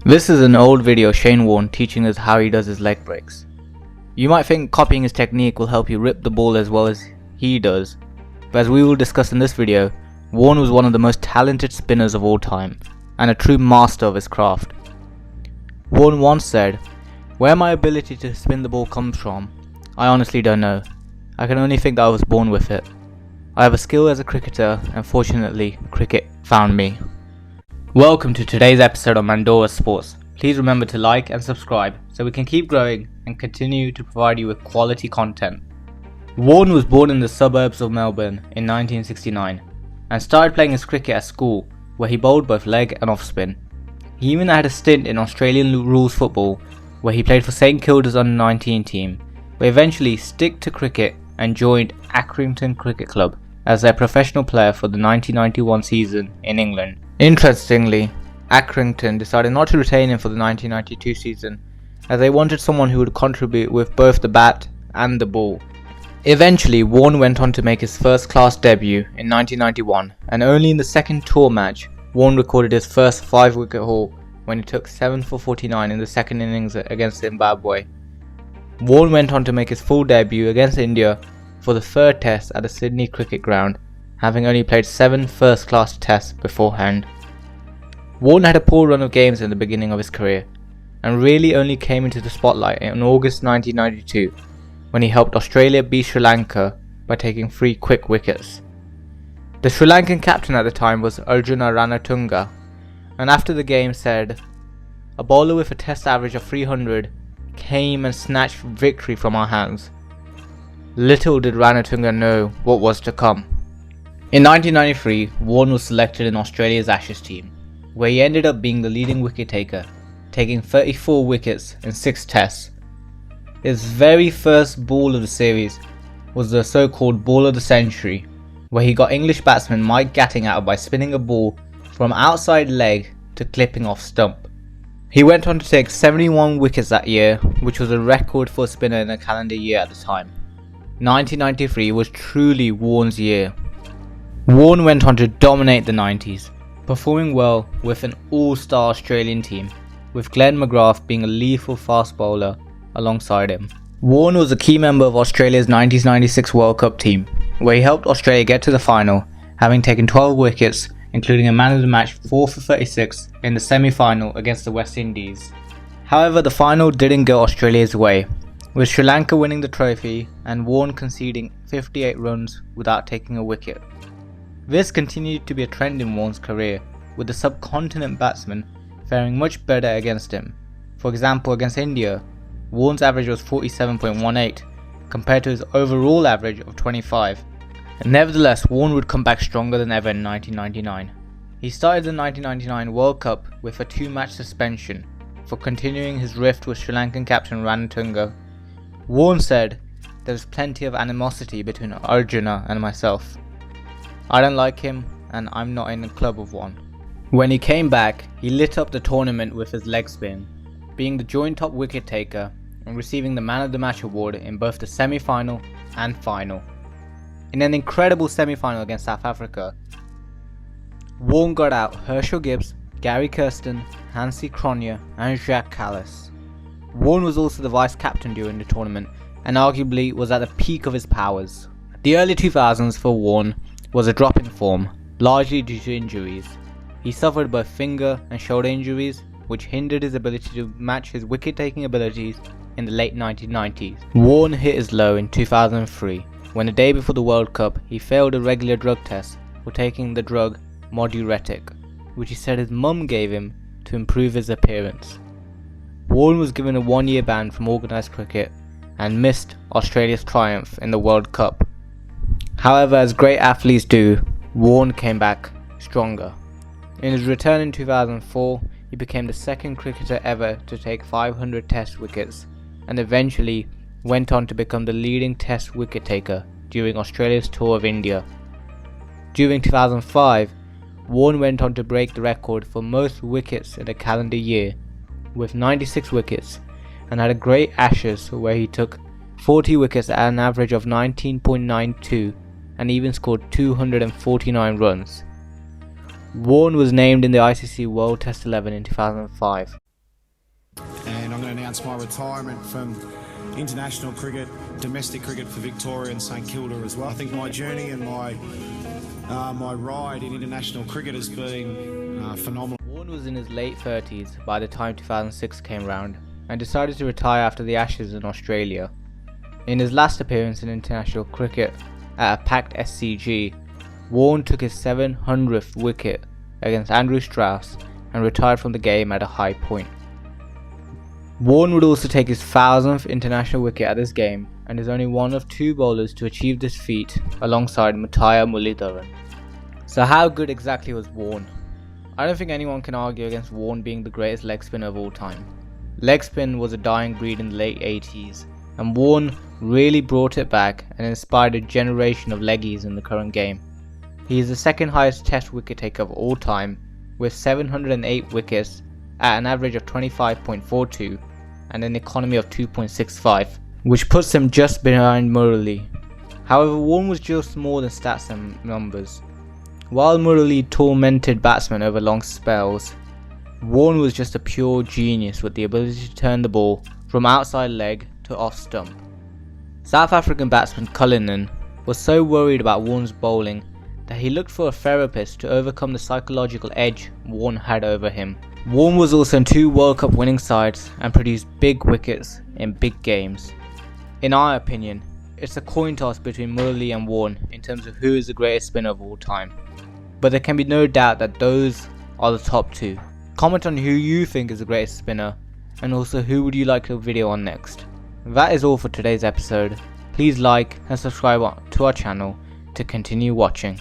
This is an old video of Shane Warne teaching us how he does his leg breaks. You might think copying his technique will help you rip the ball as well as he does, but as we will discuss in this video, Warne was one of the most talented spinners of all time, and a true master of his craft. Warne once said, "Where my ability to spin the ball comes from, I honestly don't know. I can only think that I was born with it. I have a skill as a cricketer, and fortunately, cricket found me." Welcome to today's episode of Mandora Sports. Please remember to like and subscribe so we can keep growing and continue to provide you with quality content. Warne was born in the suburbs of Melbourne in 1969 and started playing his cricket at school, where he bowled both leg and off spin. He even had a stint in Australian rules football, where he played for St Kilda's under-19 team, but eventually stick to cricket and joined Accrington Cricket Club as their professional player for the 1991 season in England. Interestingly, Accrington decided not to retain him for the 1992 season, as they wanted someone who would contribute with both the bat and the ball. Eventually, Warne went on to make his first class debut in 1991, and only in the second tour match, Warne recorded his first 5-wicket haul when he took 7 for 49 in the second innings against Zimbabwe. Warne went on to make his full debut against India for the third test at the Sydney Cricket Ground, having only played 7 first-class tests beforehand. Warne had a poor run of games in the beginning of his career, and really only came into the spotlight in August 1992, when he helped Australia beat Sri Lanka by taking 3 quick wickets. The Sri Lankan captain at the time was Arjuna Ranatunga, and after the game said, "A bowler with a test average of 300 came and snatched victory from our hands." Little did Ranatunga know what was to come. In 1993, Warne was selected in Australia's Ashes team, where he ended up being the leading wicket taker, taking 34 wickets in 6 tests. His very first ball of the series was the so-called ball of the century, where he got English batsman Mike Gatting out by spinning a ball from outside leg to clipping off stump. He went on to take 71 wickets that year, which was a record for a spinner in a calendar year at the time. 1993 was truly Warne's year. Warne went on to dominate the 90s, performing well with an all-star Australian team, with Glenn McGrath being a lethal fast bowler alongside him. Warne was a key member of Australia's 1996 World Cup team, where he helped Australia get to the final, having taken 12 wickets, including a man of the match 4 for 36 in the semi-final against the West Indies. However, the final didn't go Australia's way, with Sri Lanka winning the trophy and Warne conceding 58 runs without taking a wicket. This continued to be a trend in Warne's career, with the subcontinent batsmen faring much better against him. For example, against India, Warne's average was 47.18 compared to his overall average of 25. Nevertheless, Warne would come back stronger than ever in 1999. He started the 1999 World Cup with a 2-match suspension for continuing his rift with Sri Lankan captain Ranatunga. Warne said, "There's plenty of animosity between Arjuna and myself. I don't like him, and I'm not in a club of one." When he came back, he lit up the tournament with his leg spin, being the joint top wicket taker and receiving the Man of the Match award in both the semi-final and final. In an incredible semi-final against South Africa, Warne got out Herschel Gibbs, Gary Kirsten, Hansi Cronje and Jacques Kallis. Warne was also the vice-captain during the tournament and arguably was at the peak of his powers. The early 2000s for Warne was a drop in form, largely due to injuries. He suffered both finger and shoulder injuries, which hindered his ability to match his wicket-taking abilities in the late 1990s. Warne hit his low in 2003, when the day before the World Cup he failed a regular drug test for taking the drug Moduretic, which he said his mum gave him to improve his appearance. Warne was given a 1-year ban from organised cricket and missed Australia's triumph in the World Cup. However, as great athletes do, Warne came back stronger. In his return in 2004, he became the second cricketer ever to take 500 test wickets, and eventually went on to become the leading test wicket taker during Australia's tour of India. During 2005, Warne went on to break the record for most wickets in a calendar year, with 96 wickets, and had a great Ashes where he took 40 wickets at an average of 19.92 and even scored 249 runs. Warne was named in the ICC World Test 11 in 2005. announced my retirement from international cricket, domestic cricket for Victoria and St Kilda as well. I think my journey and my ride in international cricket has been phenomenal. Warne was in his late 30s by the time 2006 came round and decided to retire after the Ashes in Australia. In his last appearance in international cricket at a packed SCG, Warne took his 700th wicket against Andrew Strauss and retired from the game at a high point. Warne would also take his 1000th international wicket at this game and is only one of 2 bowlers to achieve this feat alongside Muttiah Muralitharan. So how good exactly was Warne? I don't think anyone can argue against Warne being the greatest leg spinner of all time. Leg spin was a dying breed in the late 80s, and Warne really brought it back and inspired a generation of leggies in the current game. He is the second highest test wicket taker of all time, with 708 wickets at an average of 25.42 and an economy of 2.65, which puts him just behind Murali. However, Warne was just more than stats and numbers. While Murali tormented batsmen over long spells, Warne was just a pure genius with the ability to turn the ball from outside leg to off stump. South African batsman Cullinan was so worried about Warne's bowling that he looked for a therapist to overcome the psychological edge Warne had over him. Warne was also in 2 World Cup winning sides and produced big wickets in big games. In our opinion, it's a coin toss between Murali and Warne in terms of who is the greatest spinner of all time, but there can be no doubt that those are the top 2. Comment on who you think is the greatest spinner, and also who would you like a video on next. That is all for today's episode. Please like and subscribe to our channel to continue watching.